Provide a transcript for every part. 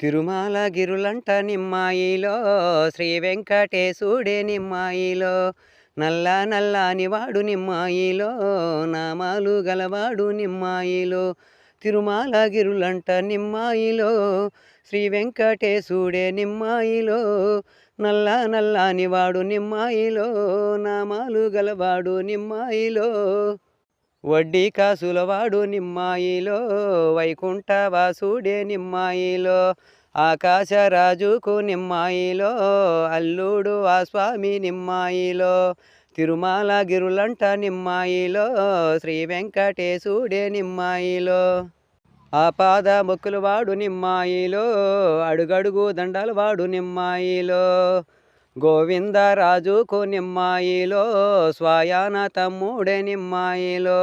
తిరుమల గిరులంట నిమ్మాయిలో శ్రీ వెంకటేశుడే నిమ్మాయిలో నల్ల నల్లాని వాడు నిమ్మాయిలో నామాలు గలవాడు నిమ్మాయిలో తిరుమల గిరులంట నిమ్మాయిలో శ్రీ వెంకటేశుడే నిమ్మాయిలో నల్ల నల్లాని వాడు నిమ్మాయిలో నామాలు గలవాడు నిమ్మాయిలో వడ్డీ కాసులవాడు నిమ్మాయిలో వైకుంఠవాసుడే నిమ్మాయిలో ఆకాశరాజుకు నిమ్మాయిలో అల్లుడు ఆ స్వామి నిమ్మాయిలో తిరుమల గిరులంట నిమ్మాయిలో శ్రీ వెంకటేశుడే నిమ్మాయిలో ఆపాద మొక్కులు వాడు నిమ్మాయిలో అడుగడుగు దండలు వాడు నిమ్మాయిలో గోవిందరాజుకు నిమ్మాయిలో స్వయాన తమ్ముడే నిమ్మాయిలో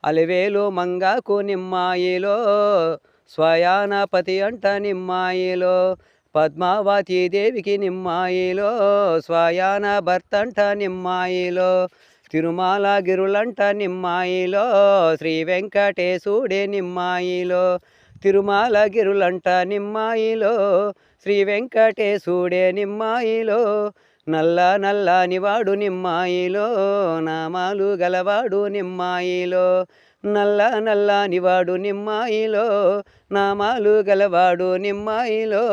అలివేలు మంగకు నిమ్మాయిలో స్వయానపతి అంట నిమ్మాయిలో పద్మావతి దేవికి నిమ్మాయిలో స్వయాన భర్త అంట నిమ్మాయిలో తిరుమల గిరులంట నిమ్మాయిలో శ్రీ వెంకటేశుడే నిమ్మాయిలో తిరుమల గిరులంట నిమ్మాయిలో శ్రీ వెంకటేశుడే నిమ్మాయిలో నల్ల నల్లాని వాడు నిమ్మాయిలో నామాలు గలవాడు నిమ్మాయిలో నల్ల నల్లాని వాడు నిమ్మాయిలో నామాలు గలవాడు నిమ్మాయిలో